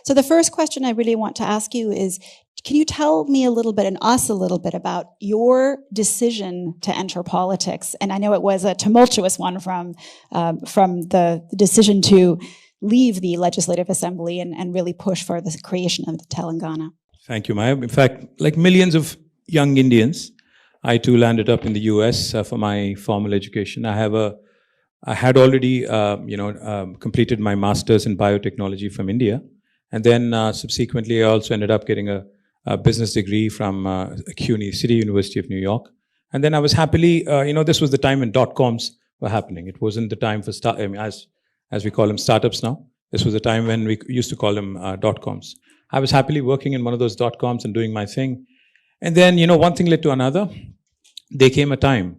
So the first question I really want to ask you is, can you tell me a little bit and us a little bit about your decision to enter politics? And I know it was a tumultuous one from the decision to leave the Legislative Assembly and really push for the creation of the Telangana. Thank you, Maya. In fact, like millions of young Indians, I too landed up in the US for my formal education. I had already, completed my master's in biotechnology from India. And then subsequently, I also ended up getting a business degree from CUNY, City University of New York. And then I was happily, this was the time when dot-coms were happening. It wasn't the time for, as we call them, startups now. This was the time when we used to call them dot-coms. I was happily working in one of those dot-coms and doing my thing. And then, one thing led to another. There came a time,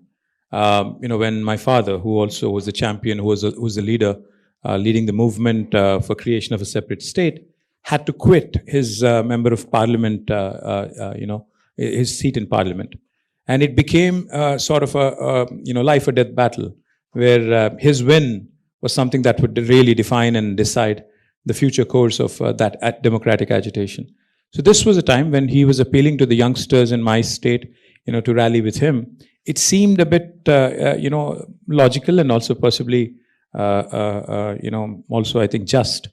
when my father, who also was the champion, who was the leader, leading the movement for creation of a separate state, had to quit his member of parliament, his seat in parliament. And it became sort of a life or death battle, where his win was something that would really define and decide the future course of that democratic agitation. So this was a time when he was appealing to the youngsters in my state, to rally with him. It seemed a bit, logical and also possibly, also I think just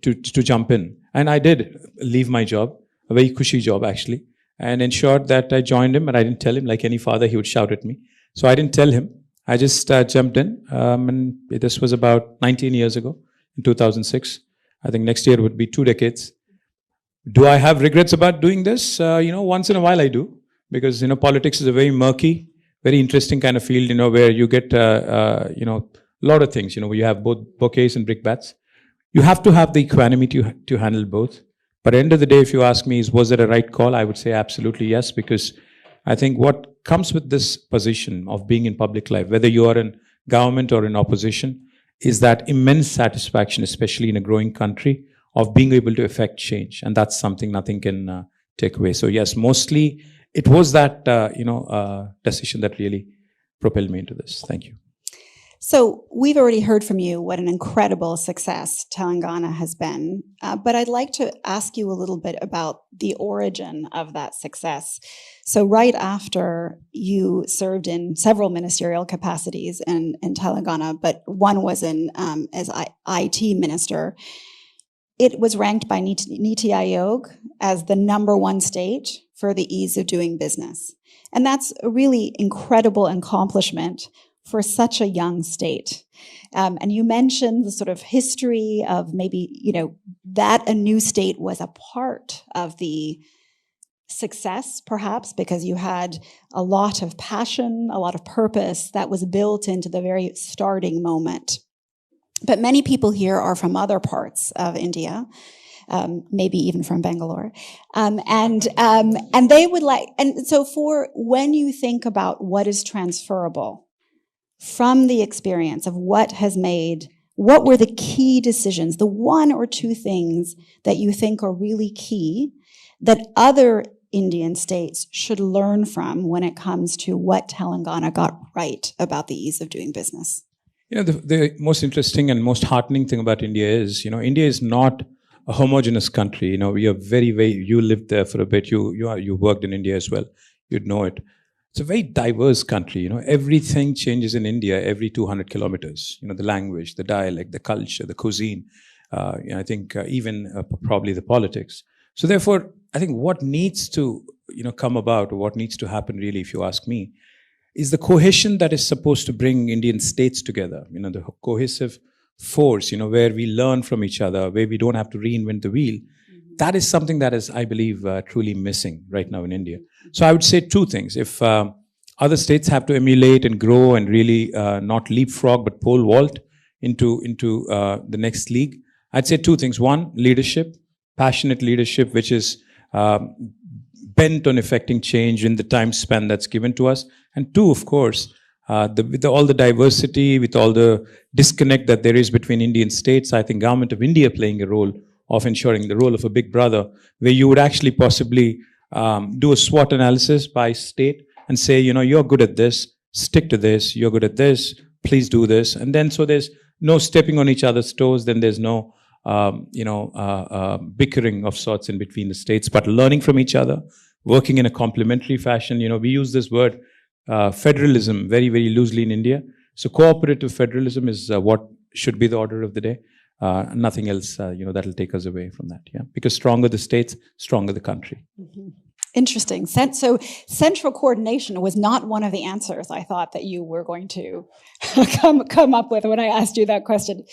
to jump in. And I did leave my job, a very cushy job actually, and ensured that I joined him. And I didn't tell him, like any father, he would shout at me. So I didn't tell him. I just jumped in. And this was about 19 years ago, in 2006. I think next year would be 2 decades. Do I have regrets about doing this? Once in a while I do. Because, politics is a very murky, very interesting kind of field, where you get, a lot of things. You have both bouquets and brickbats. You have to have the equanimity to handle both. But at the end of the day, if you ask me, was it a right call? I would say absolutely yes, because I think what comes with this position of being in public life, whether you are in government or in opposition, is that immense satisfaction, especially in a growing country, of being able to affect change. And that's something nothing can take away. So yes, mostly it was that, decision that really propelled me into this. Thank you. So we've already heard from you what an incredible success Telangana has been, but I'd like to ask you a little bit about the origin of that success. So right after you served in several ministerial capacities in Telangana, but one was as IT minister, it was ranked by Niti Aayog as the #1 state for the ease of doing business. And that's a really incredible accomplishment for such a young state. And you mentioned the sort of history of maybe, that a new state was a part of the success, perhaps, because you had a lot of passion, a lot of purpose that was built into the very starting moment. But many people here are from other parts of India, maybe even from Bangalore. And they would and so for when you think about what is transferable from the experience of what were the key decisions, the 1 or 2 things that you think are really key that other Indian states should learn from when it comes to what Telangana got right about the ease of doing business? The most interesting and most heartening thing about India is, India is not a homogeneous country. We are very, very, you lived there for a bit. You worked in India as well. You'd know it. It's a very diverse country. Everything changes in India every 200 kilometers. The language, the dialect, the culture, the cuisine. I think even probably the politics. So therefore, I think what needs to, come about, or what needs to happen really, if you ask me, is the cohesion that is supposed to bring Indian states together. The cohesive force, where we learn from each other, where we don't have to reinvent the wheel. That is something that is, I believe, truly missing right now in India. So I would say 2 things. If other states have to emulate and grow and really not leapfrog but pole vault into the next league, I'd say 2 things. 1, leadership, passionate leadership, which is bent on effecting change in the time span that's given to us. And 2, of course, with all the diversity, with all the disconnect that there is between Indian states, I think Government of India playing a role of ensuring the role of a big brother, where you would actually possibly do a SWOT analysis by state and say, you're good at this, stick to this, you're good at this, please do this. And then so there's no stepping on each other's toes, then there's no bickering of sorts in between the states, but learning from each other, working in a complementary fashion. We use this word federalism very, very loosely in India. So cooperative federalism is what should be the order of the day. Nothing else, that'll take us away from that. Yeah, because stronger the states, stronger the country. Mm-hmm. Interesting. So central coordination was not one of the answers I thought that you were going to come up with when I asked you that question.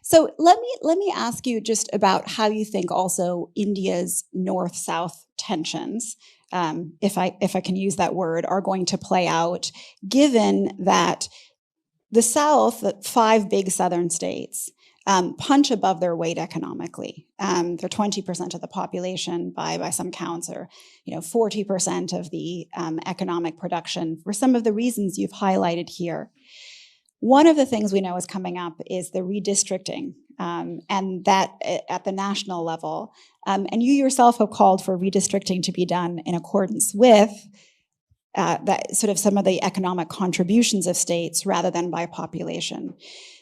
So let me ask you just about how you think also India's North-South tensions, if I can use that word, are going to play out, given that the South, the 5 big southern states, punch above their weight economically. They're 20% of the population by some counts, or 40% of the economic production for some of the reasons you've highlighted here. One of the things we know is coming up is the redistricting, and that at the national level. And you yourself have called for redistricting to be done in accordance with that sort of some of the economic contributions of states rather than by population.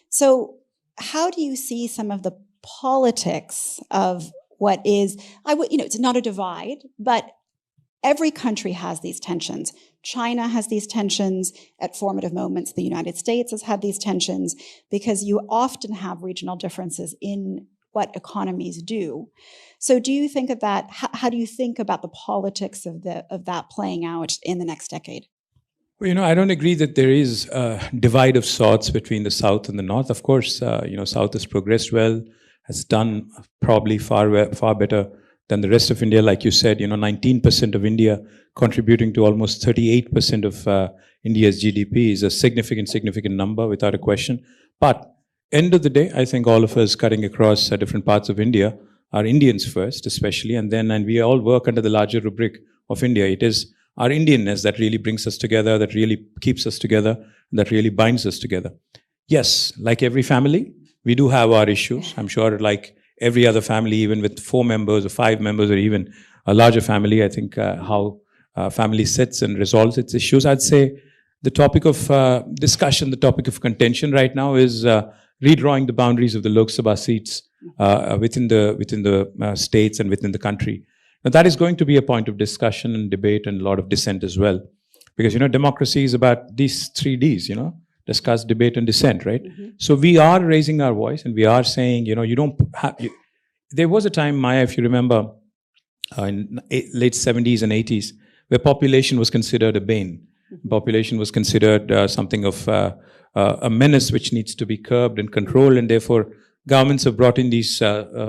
So how do you see some of the politics of what is, it's not a divide, but every country has these tensions. China has these tensions at formative moments. The United States has had these tensions because you often have regional differences in what economies do. So do you think of that? How do you think about the politics of that playing out in the next decade? Well, I don't agree that there is a divide of sorts between the South and the North. Of course, South has progressed well, has done probably far better than the rest of India. Like you said, 19% of India contributing to almost 38% of India's GDP is a significant number without a question. But end of the day, I think all of us cutting across different parts of India are Indians first, especially, and we all work under the larger rubric of India. It is our Indianness that really brings us together, that really keeps us together, that really binds us together. Yes, like every family, we do have our issues. I'm sure like every other family, even with 4 members or 5 members or even a larger family, I think how family sits and resolves its issues. I'd say the topic of discussion, the topic of contention right now is redrawing the boundaries of the Lok Sabha seats within the states and within the country. Now, that is going to be a point of discussion and debate and a lot of dissent as well. Because, democracy is about these 3 Ds, discuss, debate, and dissent, right? Mm-hmm. So we are raising our voice and we are saying, you don't have... There was a time, Maya, if you remember, in late 70s and 80s, where population was considered a bane. Mm-hmm. Population was considered something of a menace which needs to be curbed and controlled, and therefore governments have brought in these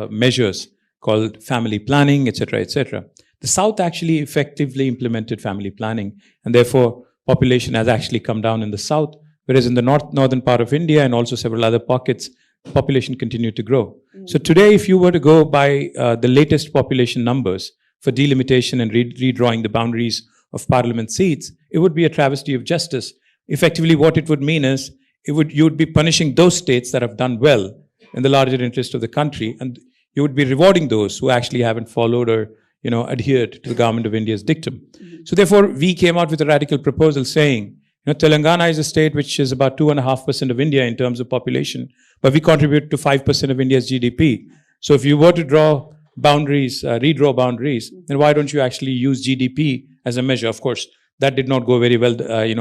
measures called family planning, etc., etc. The South actually effectively implemented family planning, and therefore population has actually come down in the South, whereas in the northern part of India and also several other pockets, population continued to grow. Mm. So today, if you were to go by the latest population numbers for delimitation and redrawing the boundaries of parliament seats, it would be a travesty of justice. Effectively, what it would mean is you would be punishing those states that have done well in the larger interest of the country, and you would be rewarding those who actually haven't followed or adhered to the government of India's dictum. Mm-hmm. So therefore, we came out with a radical proposal saying, Telangana is a state which is about 2.5% of India in terms of population, but we contribute to 5% of India's GDP. So if you were to draw boundaries, redraw boundaries, then why don't you actually use GDP as a measure? Of course, that did not go very well,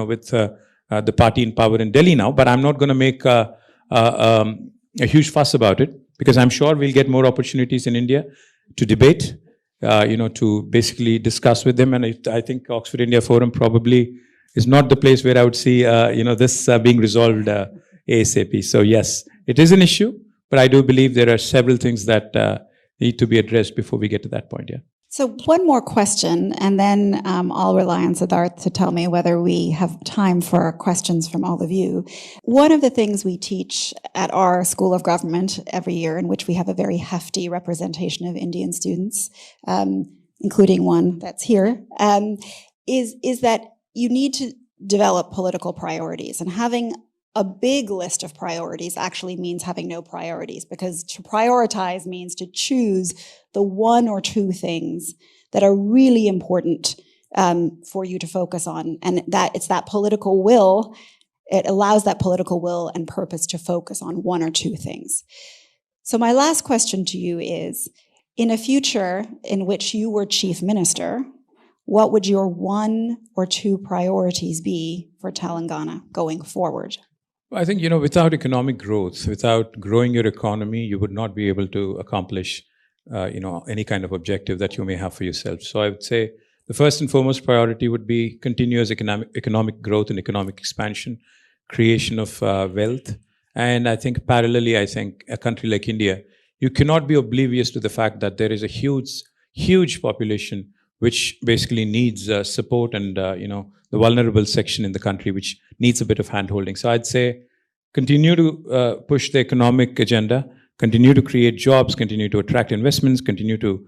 with the party in power in Delhi now, but I'm not going to make a huge fuss about it, because I'm sure we'll get more opportunities in India to debate, to basically discuss with them. And I think Oxford India Forum probably is not the place where I would see, this being resolved ASAP. So yes, it is an issue, but I do believe there are several things that need to be addressed before we get to that point. Yeah. So one more question, and then I'll rely on Siddharth to tell me whether we have time for questions from all of you. One of the things we teach at our School of Government every year, in which we have a very hefty representation of Indian students, including one that's here, is that you need to develop political priorities, and having a big list of priorities actually means having no priorities, because to prioritize means to choose the 1 or 2 things that are really important for you to focus on. And that it's that political will, it allows that political will and purpose to focus on 1 or 2 things. So my last question to you is, in a future in which you were chief minister, what would your 1 or 2 priorities be for Telangana going forward? I think, without economic growth, without growing your economy, you would not be able to accomplish, any kind of objective that you may have for yourself. So I would say the first and foremost priority would be continuous economic growth and economic expansion, creation of wealth. And I think parallelly, a country like India, you cannot be oblivious to the fact that there is a huge population which basically needs support, and the vulnerable section in the country which needs a bit of handholding. So I'd say continue to push the economic agenda, continue to create jobs, continue to attract investments, continue to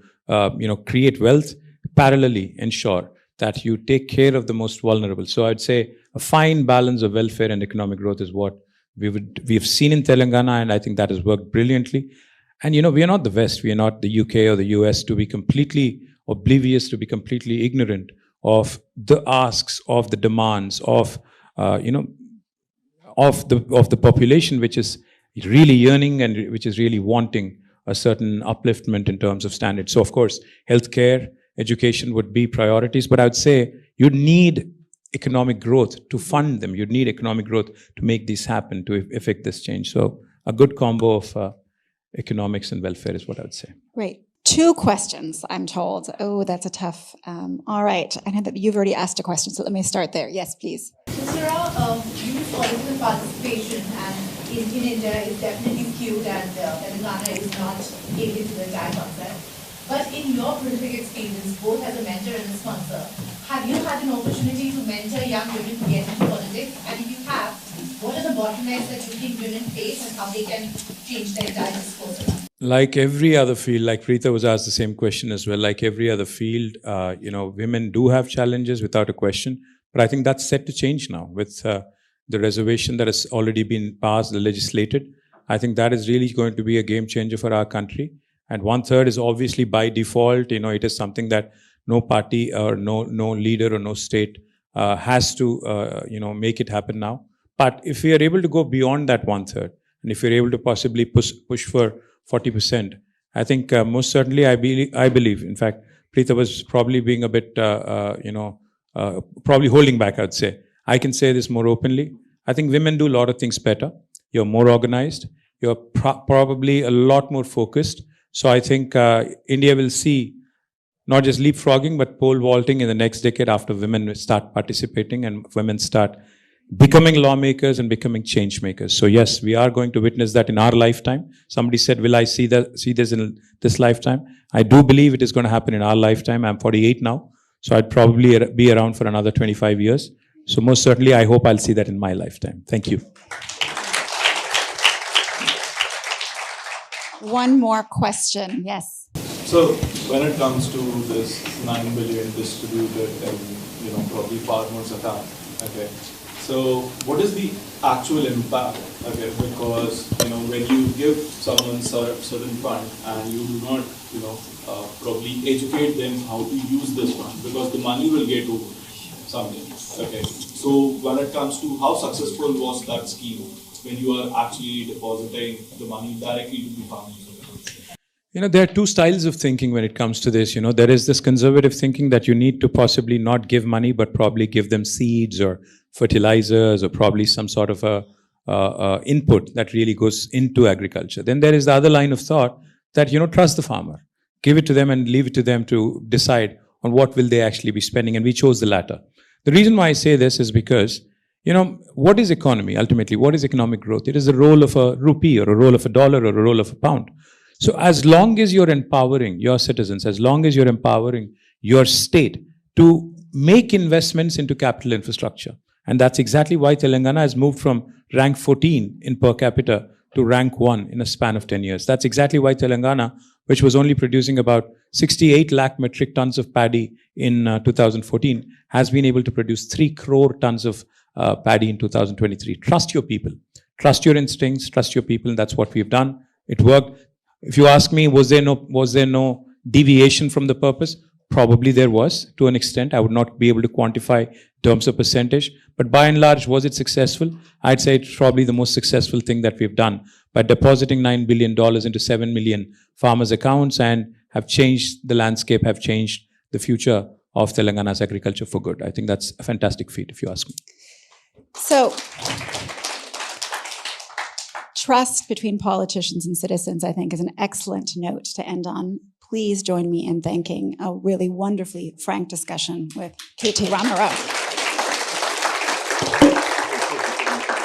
create wealth. Parallelly, ensure that you take care of the most vulnerable. So I'd say a fine balance of welfare and economic growth is what we've seen in Telangana, and I think that has worked brilliantly. And we are not the West, we are not the UK or the US to be completely oblivious, to be completely ignorant of the asks, of the demands, of the population which is really yearning and which is really wanting a certain upliftment in terms of standards. So of course, healthcare, education would be priorities, but I would say you'd need economic growth to fund them. You'd need economic growth to make this happen, to effect this change. So a good combo of economics and welfare is what I would say. Great. 2 questions, I'm told. Oh, that's a tough. All right. I know that you've already asked a question, so let me start there. Yes, please. Mr. Rao, youth political participation in India is definitely skewed, and Telangana is not aided to the entire concept. But in your prolific experience, both as a mentor and a sponsor, have you had an opportunity to mentor young women to get into politics? And if you have, what are the bottlenecks that you think women face and how they can change their entire discourse around? Like every other field, like Preeta was asked the same question as well, like every other field, women do have challenges without a question. But I think that's set to change now with the reservation that has already been passed, legislated. I think that is really going to be a game changer for our country. And 1/3 is obviously by default, it is something that no party or no leader or no state has to, make it happen now. But if we are able to go beyond that 1/3, and if we're able to possibly push for 40%, I think most certainly I believe, in fact, Preeta was probably being a bit, probably holding back, I'd say. I can say this more openly. I think women do a lot of things better. You're more organized. You're probably a lot more focused. So I think India will see not just leapfrogging, but pole vaulting in the next decade after women start participating and women start becoming lawmakers and becoming change makers. So yes, we are going to witness that in our lifetime. Somebody said, will I see this in this lifetime? I do believe it is going to happen in our lifetime. I'm 48 now, so I'd probably be around for another 25 years. So most certainly, I hope I'll see that in my lifetime. Thank you. One more question. Yes. So when it comes to this 9 billion distributed in, probably farmers' account, okay. So what is the actual impact, okay? Because, when you give someone a certain fund and you do not, probably educate them how to use this fund, because the money will get over someday, okay? So when it comes to how successful was that scheme when you are actually depositing the money directly to the farmers? There are 2 styles of thinking when it comes to this. There is this conservative thinking that you need to possibly not give money, but probably give them seeds or fertilizers or probably some sort of a input that really goes into agriculture. Then there is the other line of thought that, trust the farmer. Give it to them and leave it to them to decide on what will they actually be spending. And we chose the latter. The reason why I say this is because, what is economy? Ultimately, what is economic growth? It is the role of a rupee or a role of a dollar or a role of a pound. So as long as you're empowering your citizens, as long as you're empowering your state to make investments into capital infrastructure, and that's exactly why Telangana has moved from rank 14 in per capita to rank 1 in a span of 10 years. That's exactly why Telangana, which was only producing about 68 lakh metric tons of paddy in 2014, has been able to produce 3 crore tons of paddy in 2023. Trust your people. Trust your instincts. Trust your people. And that's what we've done. It worked. If you ask me, was there no deviation from the purpose? Probably there was, to an extent. I would not be able to quantify in terms of percentage. But by and large, was it successful? I'd say it's probably the most successful thing that we've done by depositing $9 billion into 7 million farmers' accounts and have changed the landscape, have changed the future of Telangana's agriculture for good. I think that's a fantastic feat, if you ask me. So, trust between politicians and citizens, I think, is an excellent note to end on. Please join me in thanking a really wonderfully frank discussion with KT Ramarao.